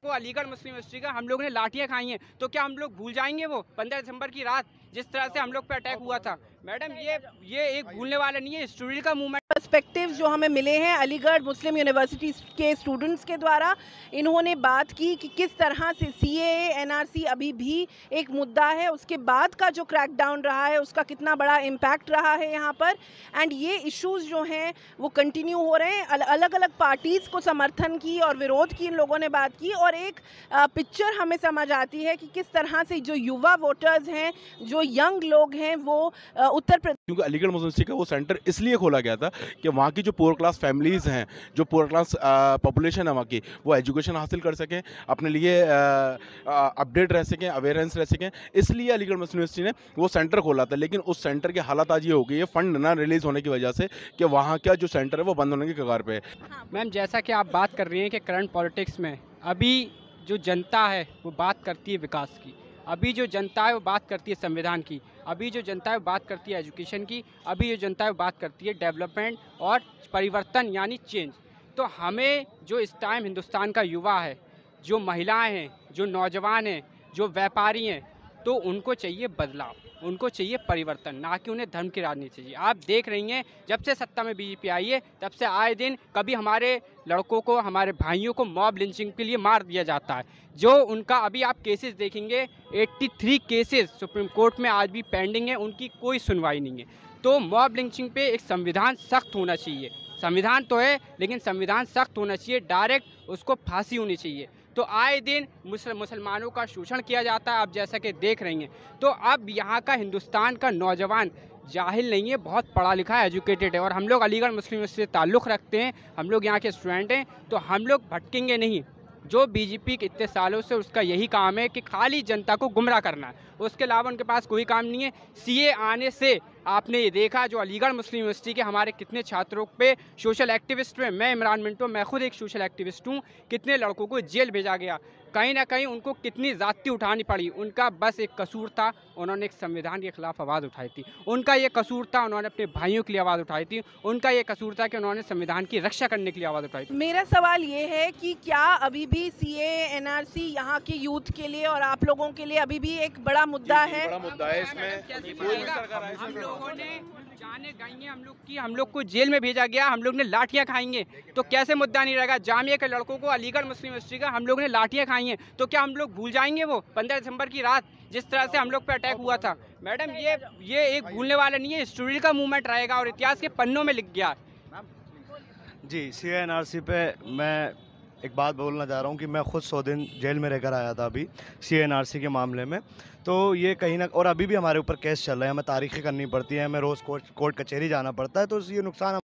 को अलीगढ़ मुस्लिम यूनिवर्सिटी का हम लोग ने लाठियां खाई हैं, तो क्या हम लोग भूल जाएंगे वो 15 दिसंबर की रात जिस तरह से हम लोग पे अटैक हुआ था? मैडम ये एक भूलने वाला नहीं है, स्टूडेंट का मूवमेंट। पर्सपेक्टिव्स जो हमें मिले हैं अलीगढ़ मुस्लिम यूनिवर्सिटी के स्टूडेंट्स के द्वारा, इन्होंने बात की कि किस तरह से सीएए एनआरसी अभी भी एक मुद्दा है, उसके बाद का जो क्रैकडाउन रहा है उसका कितना बड़ा इम्पैक्ट रहा है यहाँ पर, एंड ये इश्यूज जो हैं वो कंटिन्यू हो रहे हैं। अलग अलग पार्टीज़ को समर्थन की और विरोध की इन लोगों ने बात की, और एक पिक्चर हमें समझ आती है कि किस तरह से जो युवा वोटर्स हैं, जो यंग लोग हैं, वो उत्तर प्रदेश, क्योंकि अलीगढ़ मुस्लिम यूनिवर्सिटी का वो सेंटर इसलिए खोला गया था कि वहाँ की जो पुअर क्लास फैमिलीज़ हैं, जो पुअर क्लास पॉपुलेशन है वहाँ की, वो एजुकेशन हासिल कर सकें, अपने लिए अपडेट रह सकें, अवेयरनेस रह सकें। इसलिए अलीगढ़ मुस्लिम यूनिवर्सिटी ने वो सेंटर खोला था। लेकिन उस सेंटर की हालत आज ये हो गई है फंड ना रिलीज़ होने की वजह से कि वहाँ का जो सेंटर है वो बंद होने की कगार पे है। मैम, जैसा कि आप बात कर रही हैं कि करंट पॉलिटिक्स में अभी जो जनता है वो बात करती है विकास की, अभी जो जनता है वो बात करती है संविधान की, अभी जो जनता है वो बात करती है एजुकेशन की, अभी जो जनता है वो बात करती है डेवलपमेंट और परिवर्तन यानी चेंज। तो हमें जो इस टाइम हिंदुस्तान का युवा है, जो महिलाएं हैं, जो नौजवान हैं, जो व्यापारी हैं, तो उनको चाहिए बदलाव, उनको चाहिए परिवर्तन, ना कि उन्हें धर्म की राजनीति चाहिए। आप देख रही हैं जब से सत्ता में बीजेपी आई है तब से आए दिन कभी हमारे लड़कों को, हमारे भाइयों को मॉब लिंचिंग के लिए मार दिया जाता है। जो उनका अभी आप केसेस देखेंगे, 83 केसेस सुप्रीम कोर्ट में आज भी पेंडिंग है, उनकी कोई सुनवाई नहीं है। तो मॉब लिंचिंग पे एक संविधान सख्त होना चाहिए। संविधान तो है लेकिन संविधान सख्त होना चाहिए, डायरेक्ट उसको फांसी होनी चाहिए। तो आए दिन मुसलमानों का शोषण किया जाता है, आप जैसा कि देख रही हैं। तो अब यहाँ का हिंदुस्तान का नौजवान जाहिल नहीं है, बहुत पढ़ा लिखा है, एजुकेटेड है। और हम लोग अलीगढ़ मुस्लिम यूनिवर्सिटी से ताल्लुक़ रखते हैं, हम लोग यहाँ के स्टूडेंट हैं, तो हम लोग भटकेंगे नहीं। जो बीजेपी के इतने सालों से उसका यही काम है कि खाली जनता को गुमराह करना है, उसके अलावा उनके पास कोई काम नहीं है। सीए आने से आपने ये देखा जो अलीगढ़ मुस्लिम यूनिवर्सिटी के हमारे कितने छात्रों पे सोशल एक्टिविस्ट हुए। मैं इमरान मिंटो, मैं खुद एक सोशल एक्टिविस्ट हूँ। कितने लड़कों को जेल भेजा गया, कहीं ना कहीं उनको कितनी ज़्यादती उठानी पड़ी। उनका बस एक कसूर था, उन्होंने एक संविधान के खिलाफ आवाज़ उठाई थी। उनका ये कसूर था, उन्होंने अपने भाइयों के लिए आवाज़ उठाई थी। उनका ये कसूर था कि उन्होंने संविधान की रक्षा करने के लिए आवाज़ उठाई थी। मेरा सवाल ये है कि क्या अभी भी सीएए एनआरसी यहाँ के यूथ के लिए और आप लोगों के लिए अभी भी एक बड़ा मुद्दा है? बड़ा मुद्दा है इसमें। हम लोगों ने जाने गई हैं, हम लोग को जेल में भेजा गया, हम लोग ने लाठियां खाएंगे, तो कैसे मुद्दा नहीं रहेगा? जामिया के लड़कों को अलीगढ़ मुस्लिम यूनिवर्सिटी का हम लोग ने लाठियां खाई हैं, तो क्या हम लोग भूल जाएंगे वो 15 दिसंबर की रात जिस तरह से हम लोग पे अटैक हुआ था? मैडम, ये एक भूलने वाला नहीं है, स्टूडेंट का मूवमेंट रहेगा और इतिहास के पन्नों में लिख गया। जी, सीएए एनआरसी पे मैं एक बात बोलना चाह रहा हूँ कि मैं खुद 100 दिन जेल में रहकर आया था अभी सीएए एनआरसी के मामले में। तो ये कहीं ना, और अभी भी हमारे ऊपर केस चल रहे हैं, हमें तारीखें करनी पड़ती हैं, हमें रोज़ कोर्ट कचहरी जाना पड़ता है, तो ये नुकसान